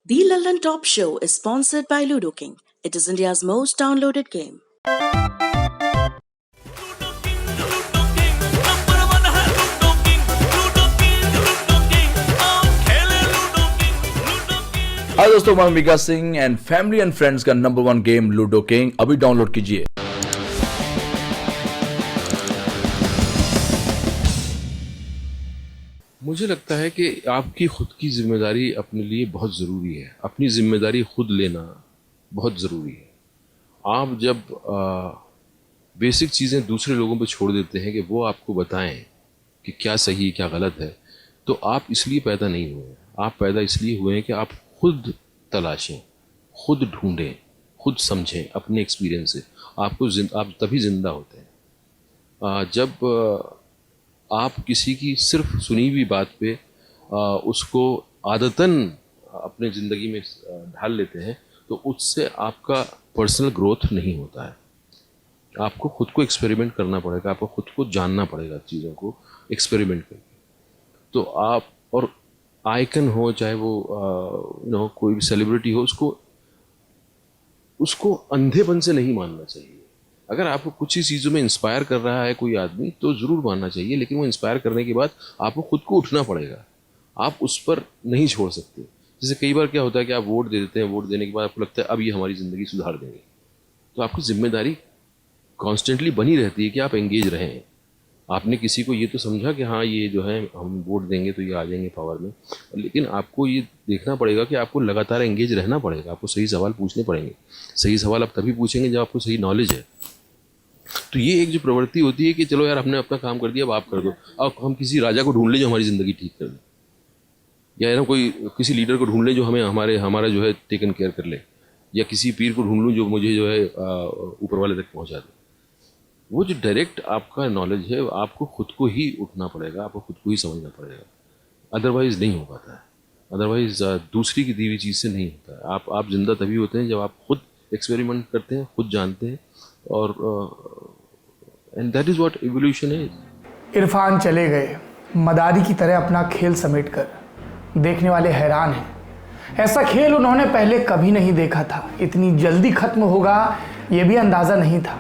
The London Top Show is sponsored by Ludo King. It is India's most downloaded game. Hi दोस्तों, मैं Vikas Singh and family and friends का number 1 game ludo king अभी download कीजिए। मुझे लगता है कि आपकी खुद की जिम्मेदारी अपने लिए बहुत ज़रूरी है। अपनी जिम्मेदारी खुद लेना बहुत ज़रूरी है। आप जब बेसिक चीज़ें दूसरे लोगों पे छोड़ देते हैं कि वो आपको बताएं कि क्या सही क्या गलत है, तो आप इसलिए पैदा नहीं हुए। आप पैदा इसलिए हुए हैं कि आप खुद तलाशें, खुद ढूंढें, खुद समझें अपने एक्सपीरियंस से। आप तभी ज़िंदा होते हैं। जब आप किसी की सिर्फ सुनी हुई बात पे उसको आदतन अपने ज़िंदगी में ढाल लेते हैं, तो उससे आपका पर्सनल ग्रोथ नहीं होता है। आपको खुद को एक्सपेरिमेंट करना पड़ेगा, आपको खुद को जानना पड़ेगा, चीज़ों को एक्सपेरिमेंट करके। तो आप और आइकन हो, चाहे वो कोई भी सेलिब्रिटी हो, उसको अंधेपन से नहीं मानना चाहिए। अगर आपको कुछ ही चीज़ों में इंस्पायर कर रहा है कोई आदमी, तो ज़रूर मानना चाहिए, लेकिन वो इंस्पायर करने के बाद आपको खुद को उठना पड़ेगा। आप उस पर नहीं छोड़ सकते। जैसे कई बार क्या होता है कि आप वोट दे देते हैं, वोट देने के बाद आपको लगता है अब ये हमारी ज़िंदगी सुधार देंगे, तो आपकी जिम्मेदारी कॉन्स्टेंटली बनी रहती है कि आप एंगेज रहें। आपने किसी को ये तो समझा कि हाँ ये जो है हम वोट देंगे तो ये आ जाएंगे पावर में, लेकिन आपको ये देखना पड़ेगा कि आपको लगातार एंगेज रहना पड़ेगा। आपको सही सवाल पूछने पड़ेंगे। सही सवाल आप तभी पूछेंगे जब आपको सही नॉलेज है। तो ये एक जो प्रवृत्ति होती है कि चलो यार हमने अपना काम कर दिया, अब आप कर दो। अब हम किसी राजा को ढूंढ लें जो हमारी ज़िंदगी ठीक कर दे, या कोई किसी लीडर को ढूंढ लें जो हमारा जो है टेकन केयर कर ले, या किसी पीर को ढूंढ लूँ जो मुझे जो है ऊपर वाले तक पहुँचा दे। वो जो डायरेक्ट आपका नॉलेज है, आपको खुद को ही उठना पड़ेगा, आपको खुद को ही समझना पड़ेगा। अदरवाइज़ नहीं हो पाता है। अदरवाइज़ दूसरी की दी हुई चीज़ से नहीं होता है। आप जिंदा तभी होते हैं जब आप खुद एक्सपेरिमेंट करते हैं, खुद जानते हैं, और and that is what evolution है। इरफान चले गए मदारी की तरह अपना खेल समेटकर। देखने वाले हैरान हैं। ऐसा खेल उन्होंने पहले कभी नहीं देखा था। इतनी जल्दी खत्म होगा ये भी अंदाज़ा नहीं था।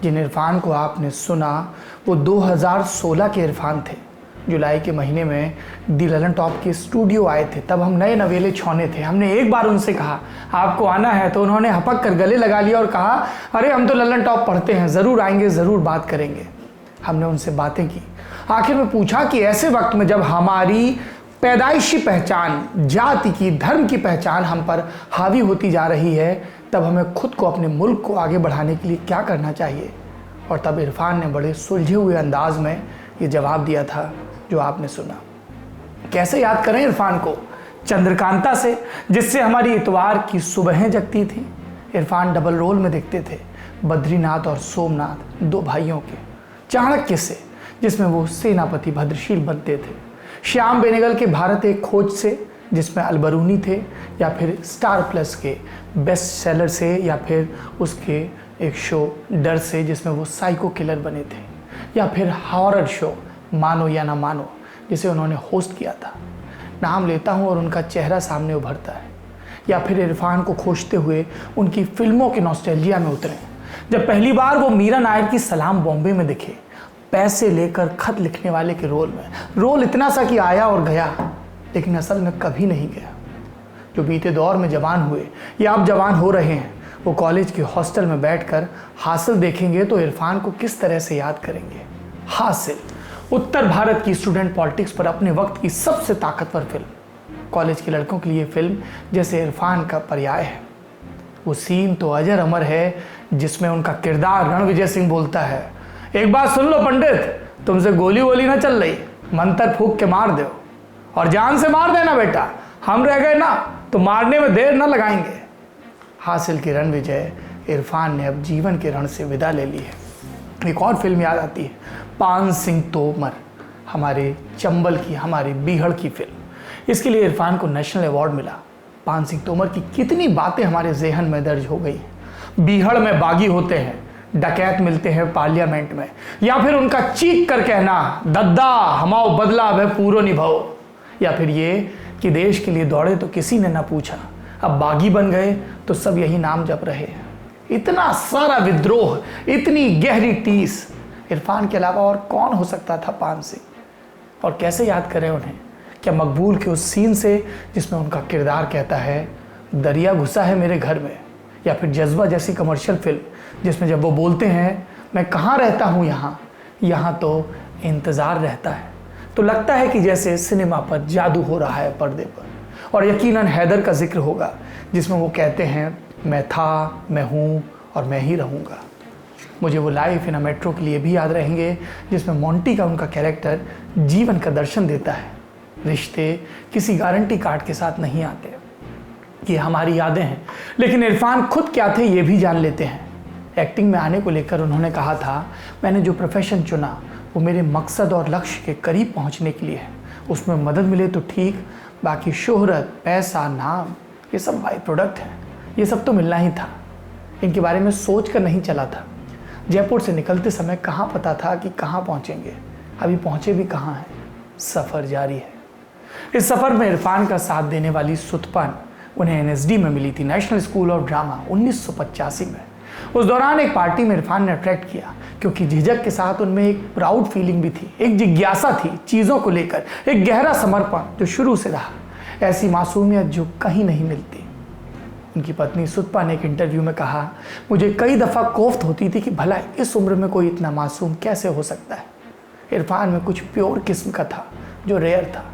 जिन इरफान को आपने सुना वो 2016 के इरफान थे। जुलाई के महीने में दी ललन टॉप के स्टूडियो आए थे। तब हम नए नवेले छौने थे। हमने एक बार उनसे कहा आपको आना है, तो उन्होंने हपक कर गले लगा लिया और कहा अरे हम तो ललन टॉप पढ़ते हैं, ज़रूर आएंगे, ज़रूर बात करेंगे। हमने उनसे बातें की। आखिर में पूछा कि ऐसे वक्त में जब हमारी पैदाइशी पहचान, जाति की, धर्म की पहचान हम पर हावी होती जा रही है, तब हमें खुद को, अपने मुल्क को आगे बढ़ाने के लिए क्या करना चाहिए। और तब इरफान ने बड़े सुलझे हुए अंदाज में ये जवाब दिया था जो आपने सुना। कैसे याद करें इरफान को? चंद्रकांता से, जिससे हमारी इतवार की सुबहें जगती थी। इरफान डबल रोल में दिखते थे, बद्रीनाथ और सोमनाथ, दो भाइयों के। चाणक्य से, जिसमें वो सेनापति भद्रशील बनते थे। श्याम बेनेगल के भारत एक खोज से, जिसमें अलबरूनी थे, या फिर स्टार प्लस के बेस्ट सेलर से, या फिर उसके एक शो डर से, जिसमें वो साइको किलर बने थे, या फिर हॉरर शो मानो या ना मानो, जिसे उन्होंने होस्ट किया था। नाम लेता हूँ और उनका चेहरा सामने उभरता है। या फिर इरफान को खोजते हुए उनकी फिल्मों के नॉस्टैल्जिया में उतरे। जब पहली बार वो मीरा नायर की सलाम बॉम्बे में दिखे, पैसे लेकर खत लिखने वाले के रोल में। रोल इतना सा कि आया और गया, लेकिन असल में कभी नहीं गया। जो बीते दौर में जवान हुए या अब जवान हो रहे हैं, वो कॉलेज के हॉस्टल में बैठकर हासिल देखेंगे तो इरफान को किस तरह से याद करेंगे। हासिल, उत्तर भारत की स्टूडेंट पॉलिटिक्स पर अपने वक्त की सबसे ताकतवर फिल्म। कॉलेज के लड़कों के लिए फिल्म जैसे इरफान का पर्याय है। वो सीन तो अजर अमर है जिसमें उनका किरदार रणविजय सिंह बोलता है, एक बात सुन लो पंडित, तुमसे गोली वोली ना चल रही, मंत्र फूंक के मार दो और जान से मार देना बेटा, हम रह गए ना तो मारने में देर ना लगाएंगे। हासिल की रणविजय इरफान ने अब जीवन के रण से विदा ले ली है। एक और फिल्म याद आती है, पान सिंह तोमर, हमारे चंबल की, हमारी बीहड़ की फिल्म। इसके लिए इरफान को नेशनल अवार्ड मिला। पान सिंह तोमर की कितनी बातें हमारे जहन में दर्ज हो गई। बीहड़ में बागी होते हैं, डकैत मिलते हैं पार्लियामेंट में, या फिर उनका चीख कर कहना दद्दा हमाओ बदला वह पूरो निभाओ, या फिर ये कि देश के लिए दौड़े तो किसी ने ना पूछा, अब बागी बन गए तो सब यही नाम जप रहे। इतना सारा विद्रोह, इतनी गहरी टीस इरफान के अलावा और कौन हो सकता था पान सिंह? और कैसे याद करें उन्हें? क्या मकबूल के उस सीन से जिसमें उनका किरदार कहता है दरिया घुसा है मेरे घर में, या फिर जज्बा जैसी कमर्शियल फिल्म जिसमें जब वो बोलते हैं मैं कहाँ रहता हूँ यहाँ तो इंतज़ार रहता है, तो लगता है कि जैसे सिनेमा पर जादू हो रहा है पर्दे पर। और यकीनन हैदर का जिक्र होगा जिसमें वो कहते हैं मैं था, मैं हूँ और मैं ही रहूँगा। मुझे वो लाइफ इन अ मेट्रो के लिए भी याद रहेंगे जिसमें मोंटी का उनका कैरेक्टर जीवन का दर्शन देता है। रिश्ते किसी गारंटी कार्ड के साथ नहीं आते, ये हमारी यादें हैं, लेकिन इरफान खुद क्या थे ये भी जान लेते हैं। एक्टिंग में आने को लेकर उन्होंने कहा था मैंने जो प्रोफेशन चुना वो मेरे मकसद और लक्ष्य के करीब पहुंचने के लिए है, उसमें मदद मिले तो ठीक, बाकी शोहरत, पैसा, नाम ये सब बाई प्रोडक्ट है, ये सब तो मिलना ही था। इनके बारे में सोच कर नहीं चला था। जयपुर से निकलते समय कहाँ पता था कि कहाँ पहुँचेंगे, अभी पहुँचे भी कहाँ हैं, सफ़र जारी है। इस सफ़र में इरफान का साथ देने वाली सुतपन उन्हें एनएसडी में मिली थी, नेशनल स्कूल ऑफ ड्रामा, 1985 में। उस दौरान एक पार्टी में इरफान ने अट्रैक्ट किया क्योंकि झिझक के साथ उनमें एक प्राउड फीलिंग भी थी, एक जिज्ञासा थी चीज़ों को लेकर, एक गहरा समर्पण जो शुरू से रहा, ऐसी मासूमियत जो कहीं नहीं मिलती। उनकी पत्नी सुतपा ने एक इंटरव्यू में कहा मुझे कई दफ़ा कोफ्त होती थी कि भला इस उम्र में कोई इतना मासूम कैसे हो सकता है। इरफान में कुछ प्योर किस्म का था जो रेयर था।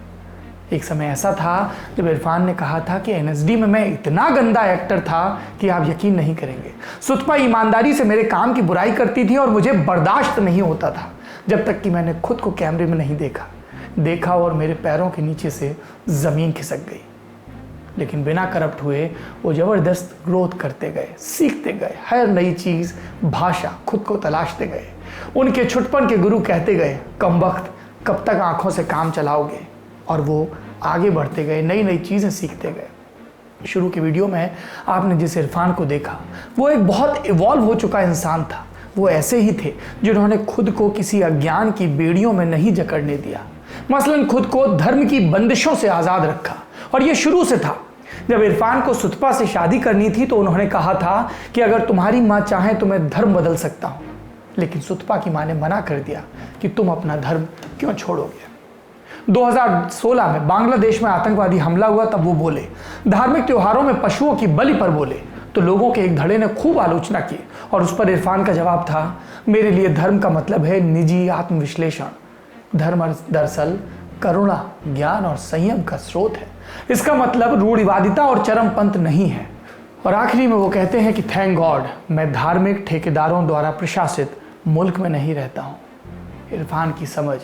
एक समय ऐसा था जब इरफान ने कहा था कि एनएसडी में मैं इतना गंदा एक्टर था कि आप यकीन नहीं करेंगे। सुतपा ईमानदारी से मेरे काम की बुराई करती थी और मुझे बर्दाश्त नहीं होता था जब तक कि मैंने खुद को कैमरे में नहीं देखा और मेरे पैरों के नीचे से ज़मीन खिसक गई। लेकिन बिना करप्ट हुए वो ज़बरदस्त ग्रोथ करते गए, सीखते गए, हर नई चीज़, भाषा खुद को तलाशते गए। उनके छुटपन के गुरु कहते गए कमबख्त कब तक आंखों से काम चलाओगे, और वो आगे बढ़ते गए, नई नई चीज़ें सीखते गए। शुरू की वीडियो में आपने जिस इरफान को देखा वो एक बहुत इवॉल्व हो चुका इंसान था। वो ऐसे ही थे जिन्होंने खुद को किसी अज्ञान की बेड़ियों में नहीं जकड़ने दिया, मसलन खुद को धर्म की बंदिशों से आज़ाद रखा। और ये शुरू से था। जब इरफान को सुतपा से शादी करनी थी तो उन्होंने कहा था कि अगर तुम्हारी माँ चाहे तो मैं धर्म बदल सकता हूँ, लेकिन सुतपा की माँ ने मना कर दिया कि तुम अपना धर्म क्यों छोड़ोगे। 2016 में बांग्लादेश में आतंकवादी हमला हुआ, तब वो बोले। धार्मिक त्योहारों में पशुओं की बलि पर बोले तो लोगों के एक धड़े ने खूब आलोचना की, और उस पर इरफान का जवाब था मेरे लिए धर्म का मतलब है निजी आत्मविश्लेषण। धर्म दरअसल करुणा, ज्ञान और संयम का स्रोत है। इसका मतलब रूढ़िवादिता और चरमपंथ नहीं है। और आखिरी में वो कहते हैं कि थैंक गॉड मैं धार्मिक ठेकेदारों द्वारा प्रशासित मुल्क में नहीं रहता हूँ। इरफान की समझ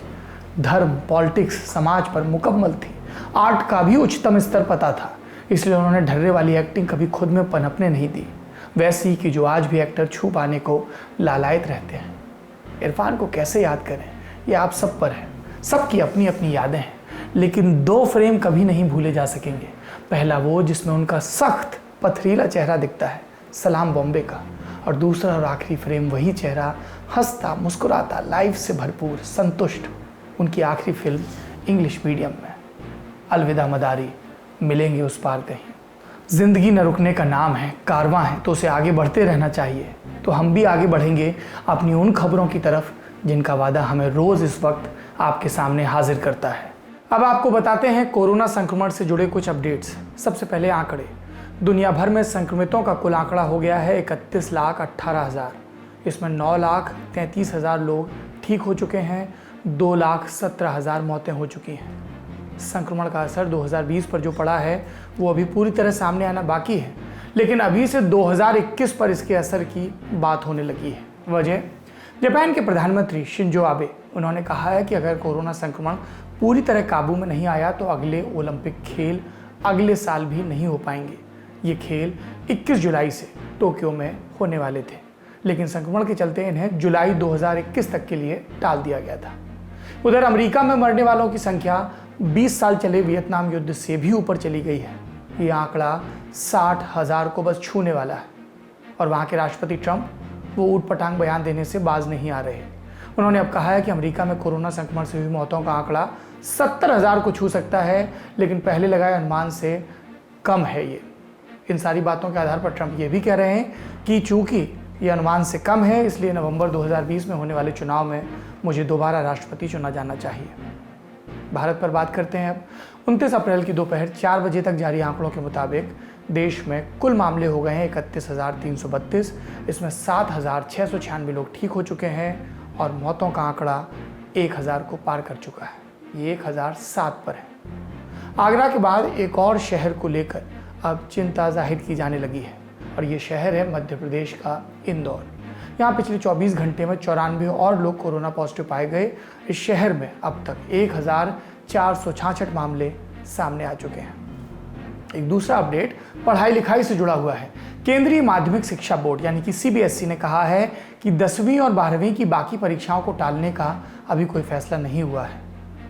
धर्म, पॉलिटिक्स, समाज पर मुकम्मल थी। आर्ट का भी उच्चतम स्तर पता था, इसलिए उन्होंने ढर्रे वाली एक्टिंग कभी खुद में पनपने नहीं दी, वैसी कि जो आज भी एक्टर छू पाने को लालायत रहते हैं। इरफान को कैसे याद करें, ये आप सब पर है। सबकी अपनी अपनी यादें हैं, लेकिन दो फ्रेम कभी नहीं भूले जा सकेंगे। पहला वो जिसमें उनका सख्त पथरीला चेहरा दिखता है, सलाम बॉम्बे का, और दूसरा और आखिरी फ्रेम वही चेहरा, हंसता, मुस्कुराता, लाइफ से भरपूर, संतुष्ट, उनकी आखिरी फिल्म इंग्लिश मीडियम में। अलविदा मदारी, मिलेंगे उस पार कहीं। जिंदगी न रुकने का नाम है, कारवां है, तो उसे आगे बढ़ते रहना चाहिए। तो हम भी आगे बढ़ेंगे अपनी उन खबरों की तरफ जिनका वादा हमें रोज़ इस वक्त आपके सामने हाजिर करता है। अब आपको बताते हैं कोरोना संक्रमण से जुड़े कुछ अपडेट्स। सबसे पहले आंकड़े। दुनिया भर में संक्रमितों का कुल आंकड़ा हो गया है 31,18,000। इसमें 9,33,000 लोग ठीक हो चुके हैं, 2,17,000 मौतें हो चुकी हैं। संक्रमण का असर 2020 पर जो पड़ा है वो अभी पूरी तरह सामने आना बाकी है, लेकिन अभी से 2021 पर इसके असर की बात होने लगी है। वजह, जापान के प्रधानमंत्री शिंजो आबे, उन्होंने कहा है कि अगर कोरोना संक्रमण पूरी तरह काबू में नहीं आया तो अगले ओलंपिक खेल अगले साल भी नहीं हो पाएंगे। ये खेल 21 जुलाई से टोक्यो में होने वाले थे, लेकिन संक्रमण के चलते इन्हें जुलाई 2021 तक के लिए टाल दिया गया था। उधर अमेरिका में मरने वालों की संख्या 20 साल चले वियतनाम युद्ध से भी ऊपर चली गई है। ये आंकड़ा 60,000 को बस छूने वाला है। और वहाँ के राष्ट्रपति ट्रंप वो ऊटपटांग बयान देने से बाज नहीं आ रहे। उन्होंने अब कहा है कि अमेरिका में कोरोना संक्रमण से हुई मौतों का आंकड़ा 70,000 को छू सकता है, लेकिन पहले लगाए अनुमान से कम है ये। इन सारी बातों के आधार पर ट्रंप ये भी कह रहे हैं कि चूंकि ये अनुमान से कम है, इसलिए नवंबर 2020 में होने वाले चुनाव में मुझे दोबारा राष्ट्रपति चुना जाना चाहिए। भारत पर बात करते हैं अब। 29 अप्रैल की दोपहर 4 बजे तक जारी आंकड़ों के मुताबिक देश में कुल मामले हो गए हैं 31,332। इसमें 7,696 लोग ठीक हो चुके हैं और मौतों का आंकड़ा 1,000 को पार कर चुका है। ये 1,007 पर है। आगरा के बाद एक और शहर को लेकर अब चिंता जाहिर की जाने लगी है और ये शहर है मध्य प्रदेश का इंदौर। यहाँ पिछले 24 घंटे में 94 और लोग कोरोना पॉजिटिव पाए गए। इस शहर में अब तक 1,466 मामले सामने आ चुके हैं। एक दूसरा अपडेट पढ़ाई लिखाई से जुड़ा हुआ है। केंद्रीय माध्यमिक शिक्षा बोर्ड यानी कि CBSE ने कहा है कि 10वीं और 12वीं की बाकी परीक्षाओं को टालने का अभी कोई फैसला नहीं हुआ है।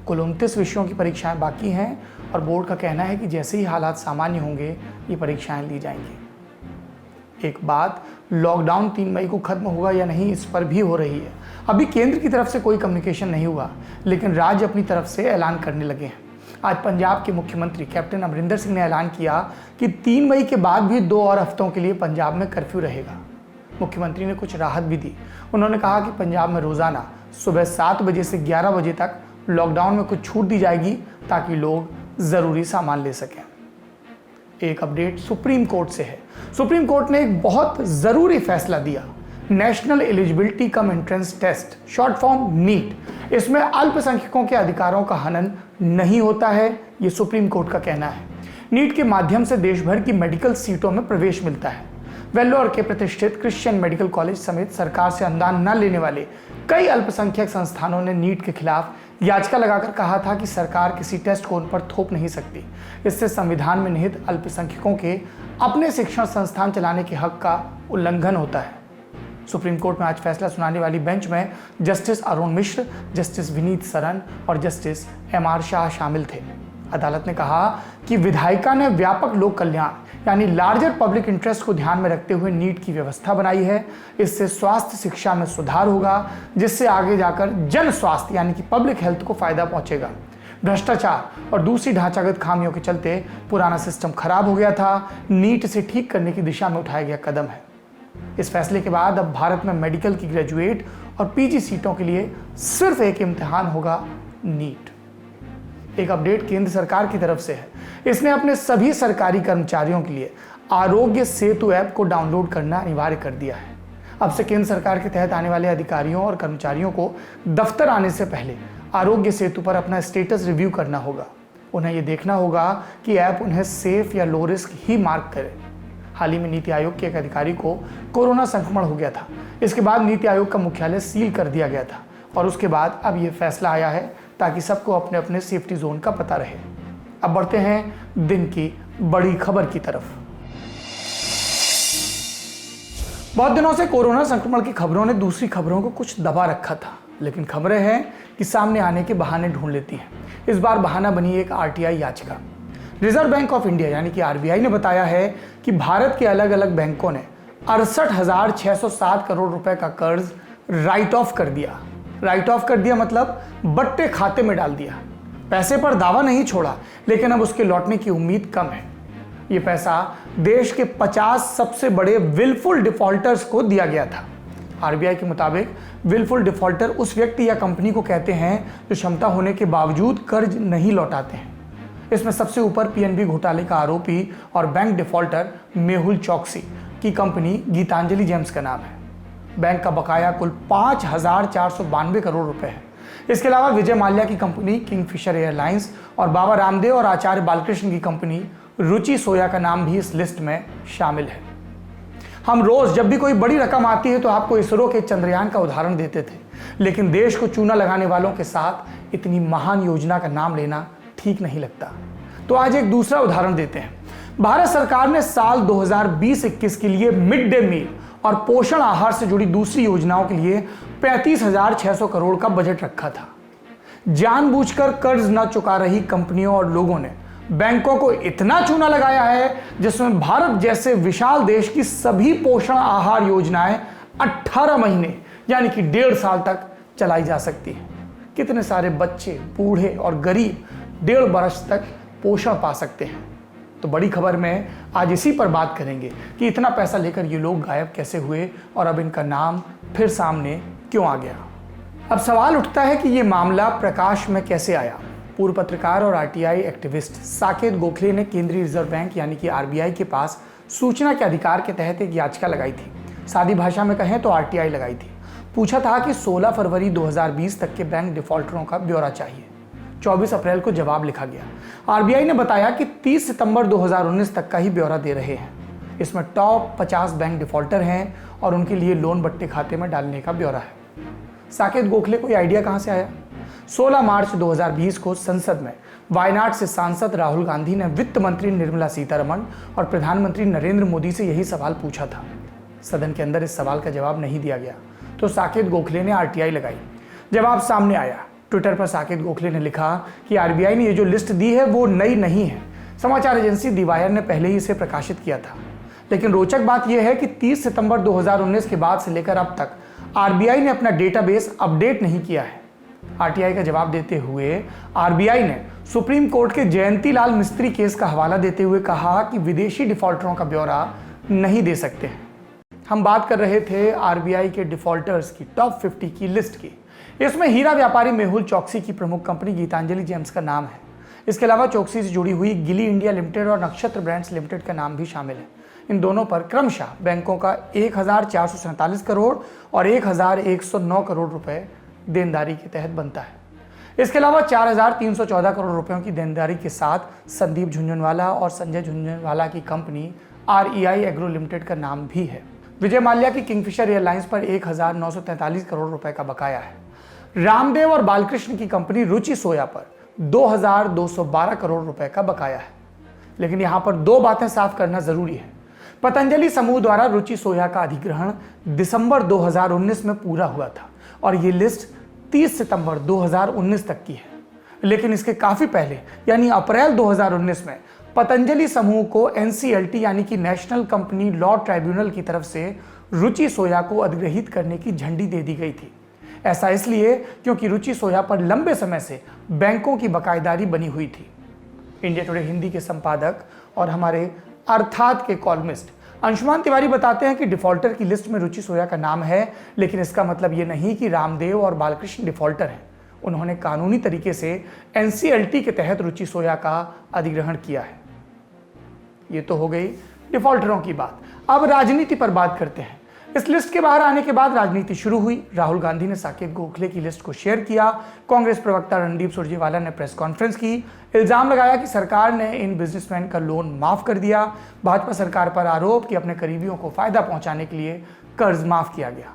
कुल 29 विषयों की परीक्षाएं बाकी हैं और बोर्ड का कहना है कि जैसे ही हालात सामान्य होंगे ये परीक्षाएं ली जाएंगी। एक बात, लॉकडाउन 3 मई को खत्म होगा या नहीं, इस पर भी हो रही है। अभी केंद्र की तरफ से कोई कम्युनिकेशन नहीं हुआ, लेकिन राज्य अपनी तरफ से ऐलान करने लगे हैं। आज पंजाब के मुख्यमंत्री कैप्टन अमरिंदर सिंह ने ऐलान किया कि 3 मई के बाद भी 2 और हफ्तों के लिए पंजाब में कर्फ्यू रहेगा। मुख्यमंत्री ने कुछ राहत भी दी। उन्होंने कहा कि पंजाब में रोजाना सुबह 7 बजे से 11 बजे तक लॉकडाउन में कुछ छूट दी जाएगी ताकि लोग जरूरी सामान ले सकें। एक अपडेट सुप्रीम कोर्ट से है। सुप्रीम कोर्ट ने एक बहुत जरूरी फैसला दिया। National eligibility cum entrance test, short form NEET, इसमें अल्पसंख्यकों के अधिकारों का हनन नहीं होता है, ये सुप्रीम कोर्ट का कहना है। नीट के माध्यम से देश भर की मेडिकल सीटों में प्रवेश मिलता है। वेल्लोर के प्रतिष्ठित क्रिश्चियन मेडिकल कॉलेज समेत सरकार से अनुदान न लेने वाले कई अल्पसंख्यक संस्थानों ने नीट के खिलाफ याचिका लगाकर कहा था कि सरकार किसी टेस्ट को उन पर थोप नहीं सकती। इससे संविधान में निहित अल्पसंख्यकों के अपने शिक्षण संस्थान चलाने के हक का उल्लंघन होता है। सुप्रीम कोर्ट में आज फैसला सुनाने वाली बेंच में जस्टिस अरुण मिश्र, जस्टिस विनीत सरन और जस्टिस MR शाह शामिल थे। अदालत ने कहा कि विधायिका ने व्यापक लोक कल्याण यानी लार्जर पब्लिक इंटरेस्ट को ध्यान में रखते हुए नीट की व्यवस्था बनाई है। इससे स्वास्थ्य शिक्षा में सुधार होगा, जिससे आगे जाकर जन स्वास्थ्य यानी कि पब्लिक हेल्थ को फायदा पहुंचेगा। भ्रष्टाचार और दूसरी ढांचागत खामियों के चलते पुराना सिस्टम खराब हो गया था, नीट से ठीक करने की दिशा में उठाया गया कदम है। इस फैसले के बाद अब भारत में मेडिकल की ग्रेजुएट और PG सीटों के लिए सिर्फ एक इम्तिहान होगा, नीट। एक अपडेट केंद्र सरकार की तरफ से है। इसने अपने सभी सरकारी कर्मचारियों के लिए आरोग्य सेतु ऐप को डाउनलोड करना अनिवार्य कर दिया है। अब से केंद्र सरकार के तहत आने वाले अधिकारियों और कर्मचारियों को दफ्तर आने से पहले आरोग्य सेतु पर अपना स्टेटस रिव्यू करना होगा। उन्हें यह देखना होगा कि ऐप उन्हें सेफ या लो रिस्क ही मार्क करे। हाल ही में नीति आयोग के एक अधिकारी को कोरोना संक्रमण हो गया था। इसके बाद नीति आयोग का मुख्यालय सील कर दिया गया था और उसके बाद अब यह फैसला आया है ताकि सबको अपने अपने सेफ्टी जोन का पता रहे। अब बढ़ते हैं दिन की बड़ी खबर की तरफ। बहुत दिनों से कोरोना संक्रमण की खबरों ने दूसरी खबरों को कुछ दबा रखा था, लेकिन खबरें हैं कि सामने आने के बहाने ढूंढ लेती हैं। इस बार बहाना बनी एक RTI याचिका। रिजर्व बैंक ऑफ इंडिया यानी कि RBI ने बताया है कि भारत के अलग अलग बैंकों ने 68,607 करोड़ रुपए का कर्ज राइट ऑफ कर दिया। राइट ऑफ कर दिया मतलब बट्टे खाते में डाल दिया। पैसे पर दावा नहीं छोड़ा, लेकिन अब उसके लौटने की उम्मीद कम है। ये पैसा देश के 50 सबसे बड़े विलफुल डिफॉल्टर्स को दिया गया था। RBI के मुताबिक विलफुल डिफॉल्टर उस व्यक्ति या कंपनी को कहते हैं जो क्षमता होने के बावजूद कर्ज नहीं लौटाते हैं। इसमें सबसे ऊपर PNB घोटाले का आरोपी और बैंक डिफॉल्टर मेहुल चौकसी की कंपनी गीतांजलि जेम्स का नाम है। बैंक का बकाया कुल 5,492 करोड़ रुपए है। इसके अलावा विजय माल्या की कंपनी किंगफिशर एयरलाइंस और बाबा रामदेव और आचार्य बालकृष्ण की कंपनी रुचि सोया का नाम भी इस लिस्ट में शामिल है। हम रोज जब भी कोई बड़ी रकम आती है तो आपको इसरो के चंद्रयान का उदाहरण देते थे, लेकिन देश को चूना लगाने वालों के साथ इतनी महान योजना का नाम लेना ठीक नहीं लगता। तो आज एक दूसरा उदाहरण देते हैं। भारत सरकार ने साल 2020-21 के लिए मिड डे मील और पोषण आहार से जुड़ी दूसरी योजनाओं के लिए 35,600 करोड़ का बजट रखा था। जानबूझकर कर्ज न चुका रही कंपनियों और लोगों ने बैंकों को इतना चूना लगाया है जिसमें भारत जैसे विशाल देश की सभी पोषण आहार योजनाएं 18 महीने यानी कि 1.5 साल तक चलाई जा सकती है। कितने सारे बच्चे, बूढ़े और गरीब 1.5 बरस तक पोषण पा सकते हैं। तो बड़ी खबर में आज इसी पर बात करेंगे कि इतना पैसा लेकर ये लोग गायब कैसे हुए और अब इनका नाम फिर सामने क्यों आ गया। अब सवाल उठता है कि ये मामला प्रकाश में कैसे आया। पूर्व पत्रकार और आरटीआई एक्टिविस्ट साकेत गोखले ने केंद्रीय रिजर्व बैंक यानी कि आरबीआई के पास सूचना के अधिकार के तहत एक याचिका लगाई थी। सादी भाषा में कहें तो आरटीआई लगाई थी। पूछा था कि 16 फरवरी 2020 तक के बैंक डिफॉल्टरों का ब्यौरा चाहिए। 24 अप्रैल को जवाब लिखा गया। आरबीआई ने बताया कि 30 सितंबर 2019 तक का ही ब्यौरा दे रहे हैं। इसमें टॉप 50 बैंक डिफॉल्टर हैं और उनके लिए लोन बट्टे खाते में डालने का ब्यौरा है। साकेत गोखले को यह आइडिया कहां से आया? 16 मार्च 2020 को संसद में वायनाड से सांसद राहुल गांधी ने वित्त मंत्री निर्मला सीतारमण और प्रधानमंत्री नरेंद्र मोदी से यही सवाल पूछा था। सदन के अंदर इस सवाल का जवाब नहीं दिया गया तो साकेत गोखले ने आरटीआई लगाई। जवाब सामने आया। ट्विटर पर साकेत गोखले ने लिखा कि आरबीआई ने ये जो लिस्ट दी है वो नई नहीं है। समाचार एजेंसी दी वायर ने पहले ही इसे प्रकाशित किया था। लेकिन रोचक बात यह है कि 30 सितंबर 2019 के बाद से लेकर अब तक आरबीआई ने अपना डेटाबेस अपडेट नहीं किया है। आरटीआई का जवाब देते हुए आरबीआई ने सुप्रीम कोर्ट के जयंती लाल मिस्त्री केस का हवाला देते हुए कहा कि विदेशी डिफॉल्टरों का ब्यौरा नहीं दे सकते हैं। हम बात कर रहे थे आरबीआई के डिफॉल्टर्स की टॉप 50 की लिस्ट की। इसमें हीरा व्यापारी मेहुल चौकसी की प्रमुख कंपनी गीतांजलि जेम्स का नाम है। इसके अलावा चौकसी से जुड़ी हुई गिली इंडिया लिमिटेड और नक्षत्र ब्रांड्स लिमिटेड का नाम भी शामिल है। इन दोनों पर क्रमशः बैंकों का 1447 करोड़ और 1109 करोड़ रुपए देनदारी के तहत बनता है। इसके अलावा 4314 करोड़ रुपयों की देनदारी के साथ संदीप झुंझुनवाला और संजय झुंझुनवाला की कंपनी आरईआई एग्रो लिमिटेड का नाम भी है। विजय माल्या की किंगफिशर एयरलाइंस पर 1943 करोड़ रुपए का बकाया है। रामदेव और बालकृष्ण की कंपनी रुचि सोया पर 2212 करोड़ रुपए का बकाया है। लेकिन यहां पर दो बातें साफ करना जरूरी है। पतंजलि समूह द्वारा रुचि सोया का अधिग्रहण दिसंबर 2019 में पूरा हुआ था और ये लिस्ट 30 सितंबर 2019 तक की है। लेकिन इसके काफी पहले यानी अप्रैल 2019 में पतंजलि समूह को एनसीएलटी यानी कि नेशनल कंपनी लॉ ट्राइब्यूनल की तरफ से रुचि सोया को अधिग्रहित करने की झंडी दे दी गई थी। ऐसा इसलिए क्योंकि रुचि सोया पर लंबे समय से बैंकों की बकायेदारी बनी हुई थी। इंडिया टुडे हिंदी के संपादक और हमारे अर्थात के कॉलमिस्ट अंशुमान तिवारी बताते हैं कि डिफॉल्टर की लिस्ट में रुचि सोया का नाम है, लेकिन इसका मतलब ये नहीं कि रामदेव और बालकृष्ण डिफॉल्टर हैं। उन्होंने कानूनी तरीके से एनसीएलटी के तहत रुचि सोया का अधिग्रहण किया है। ये तो हो गई डिफॉल्टरों की बात। अब राजनीति पर बात करते हैं। इस लिस्ट के बाहर आने के बाद राजनीति शुरू हुई। राहुल गांधी ने साकेत गोखले की लिस्ट को शेयर किया। कांग्रेस प्रवक्ता रणदीप सुरजेवाला ने प्रेस कॉन्फ्रेंस की। इल्जाम लगाया कि सरकार ने इन बिजनेसमैन का लोन माफ कर दिया। भाजपा सरकार पर आरोप कि अपने करीबियों को फायदा पहुंचाने के लिए कर्ज माफ किया गया।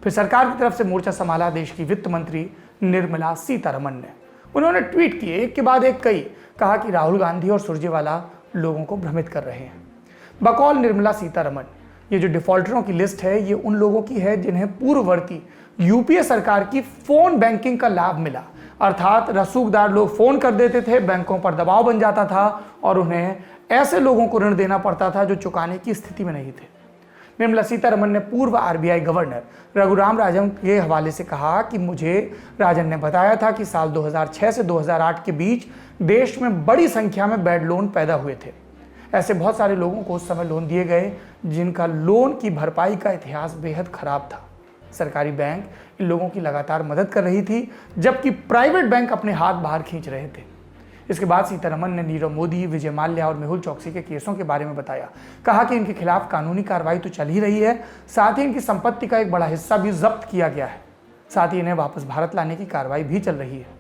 फिर सरकार की तरफ से मोर्चा संभाला देश की वित्त मंत्री निर्मला सीतारमण ने। उन्होंने ट्वीट किए, एक के बाद एक कई, कहा कि राहुल गांधी और सुरजेवाला लोगों को भ्रमित कर रहे हैं। बकौल निर्मला सीतारमण, ये जो डिफॉल्टरों की लिस्ट है ये उन लोगों की है जिन्हें पूर्ववर्ती यूपीए सरकार की फोन बैंकिंग का लाभ मिला। अर्थात रसूखदार लोग फोन कर देते थे, बैंकों पर दबाव बन जाता था और उन्हें ऐसे लोगों को ऋण देना पड़ता था जो चुकाने की स्थिति में नहीं थे। निर्मला सीतारमण ने पूर्व आरबीआई गवर्नर रघुराम राजन के हवाले से कहा कि मुझे राजन ने बताया था कि साल 2006 से 2008 के बीच देश में बड़ी संख्या में बैड लोन पैदा हुए थे। ऐसे बहुत सारे लोगों को उस समय लोन दिए गए जिनका लोन की भरपाई का इतिहास बेहद खराब था। सरकारी बैंक इन लोगों की लगातार मदद कर रही थी, जबकि प्राइवेट बैंक अपने हाथ बाहर खींच रहे थे। इसके बाद सीतारमण ने नीरव मोदी, विजय माल्या और मेहुल चौकसी के केसों के बारे में बताया। कहा कि इनके खिलाफ कानूनी कार्रवाई तो चल ही रही है, साथ ही इनकी संपत्ति का एक बड़ा हिस्सा भी जब्त किया गया है। साथ ही इन्हें वापस भारत लाने की कार्रवाई भी चल रही है।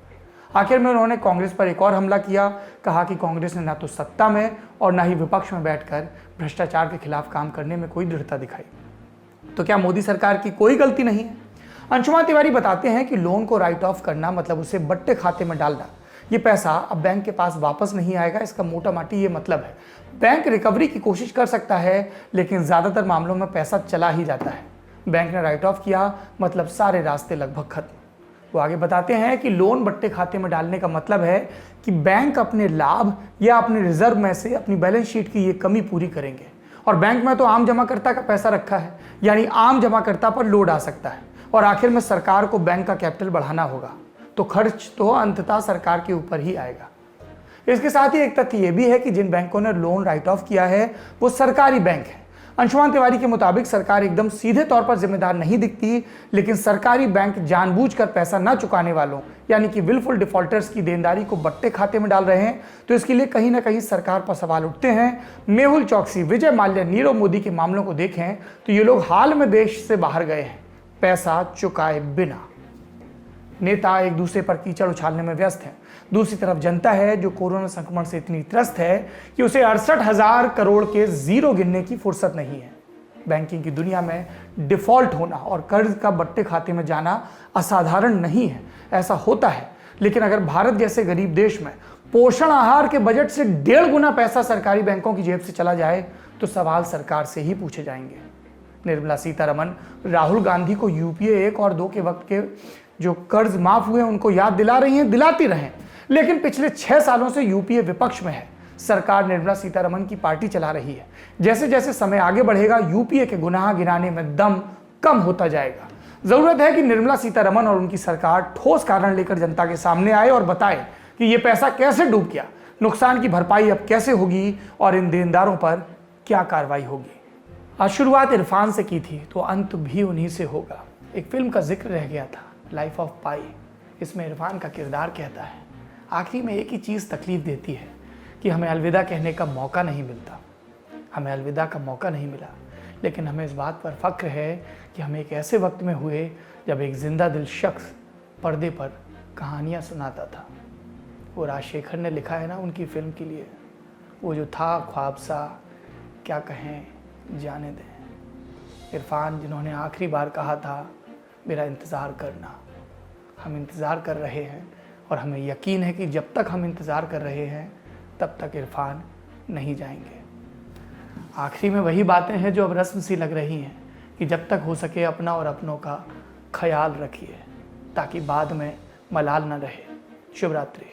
आखिर में उन्होंने कांग्रेस पर एक और हमला किया। कहा कि कांग्रेस ने ना तो सत्ता में और ना ही विपक्ष में बैठकर भ्रष्टाचार के खिलाफ काम करने में कोई दृढ़ता दिखाई। तो क्या मोदी सरकार की कोई गलती नहीं है? अंशुमान तिवारी बताते हैं कि लोन को राइट ऑफ करना मतलब उसे बट्टे खाते में डालना। ये पैसा अब बैंक के पास वापस नहीं आएगा, इसका मोटा माटी ये मतलब है। बैंक रिकवरी की कोशिश कर सकता है, लेकिन ज्यादातर मामलों में पैसा चला ही जाता है। बैंक ने राइट ऑफ किया मतलब सारे रास्ते लगभग खत्म। वो आगे बताते हैं कि लोन बट्टे खाते में डालने का मतलब है कि बैंक अपने लाभ या अपने रिजर्व में से अपनी बैलेंस शीट की ये कमी पूरी करेंगे। और बैंक में तो आम जमाकर्ता का पैसा रखा है, यानी आम जमाकर्ता पर लोड आ सकता है और आखिर में सरकार को बैंक का कैपिटल बढ़ाना होगा। तो खर्च तो अंततः सरकार के ऊपर ही आएगा। इसके साथ ही एक तथ्य यह भी है कि जिन बैंकों ने लोन राइट ऑफ किया है वो सरकारी बैंक है। अंशुमान तिवारी के मुताबिक सरकार एकदम सीधे तौर पर जिम्मेदार नहीं दिखती, लेकिन सरकारी बैंक जानबूझकर पैसा न चुकाने वालों यानी कि विलफुल डिफॉल्टर्स की देनदारी को बट्टे खाते में डाल रहे हैं। तो इसके लिए कहीं ना कहीं सरकार पर सवाल उठते हैं। मेहुल चौकसी, विजय माल्या, नीरव मोदी के मामलों को देखें तो ये लोग हाल में देश से बाहर गए हैं पैसा चुकाए बिना। नेता एक दूसरे पर कीचड़ उछालने में व्यस्त हैं। दूसरी तरफ जनता है जो कोरोना संक्रमण से इतनी त्रस्त है कि उसे 68,000 करोड़ के जीरो गिनने की फुर्सत नहीं है। बैंकिंग की दुनिया में डिफॉल्ट होना और कर्ज का बट्टे खाते में जाना असाधारण नहीं है, ऐसा होता है। लेकिन अगर भारत जैसे गरीब देश में पोषण आहार के बजट से 1.5 गुना पैसा सरकारी बैंकों की जेब से चला जाए तो सवाल सरकार से ही पूछे जाएंगे। निर्मला सीतारमण राहुल गांधी को यूपीए 1 और 2 के वक्त के जो कर्ज माफ हुए उनको याद दिला रही हैं, दिलाती रहें। लेकिन पिछले 6 सालों से यूपीए विपक्ष में है, सरकार निर्मला सीतारमण की पार्टी चला रही है। जैसे जैसे समय आगे बढ़ेगा यूपीए के गुनाह गिनाने में दम कम होता जाएगा। जरूरत है कि निर्मला सीतारमण और उनकी सरकार ठोस कारण लेकर जनता के सामने आए और बताए कि ये पैसा कैसे डूब गया, नुकसान की भरपाई अब कैसे होगी और इन देनदारों पर क्या कार्रवाई होगी। आज शुरुआत इरफान से की थी तो अंत भी उन्हीं से होगा। एक फिल्म का जिक्र रह गया था, लाइफ ऑफ पाई। इसमें इरफान का किरदार कहता है, आखिरी में एक ही चीज़ तकलीफ देती है कि हमें अलविदा कहने का मौका नहीं मिलता। हमें अलविदा का मौका नहीं मिला, लेकिन हमें इस बात पर फख्र है कि हम एक ऐसे वक्त में हुए जब एक जिंदा दिल शख्स पर्दे पर कहानियाँ सुनाता था। वो राजशेखर ने लिखा है ना उनकी फिल्म के लिए, वो जो था ख्वाब सा क्या कहें जाने दें। इरफान जिन्होंने आखिरी बार कहा था मेरा इंतज़ार करना, हम इंतज़ार कर रहे हैं और हमें यकीन है कि जब तक हम इंतज़ार कर रहे हैं तब तक इरफान नहीं जाएंगे। आखिरी में वही बातें हैं जो अब रस्म सी लग रही हैं कि जब तक हो सके अपना और अपनों का ख्याल रखिए ताकि बाद में मलाल न रहे। शुभ रात्रि।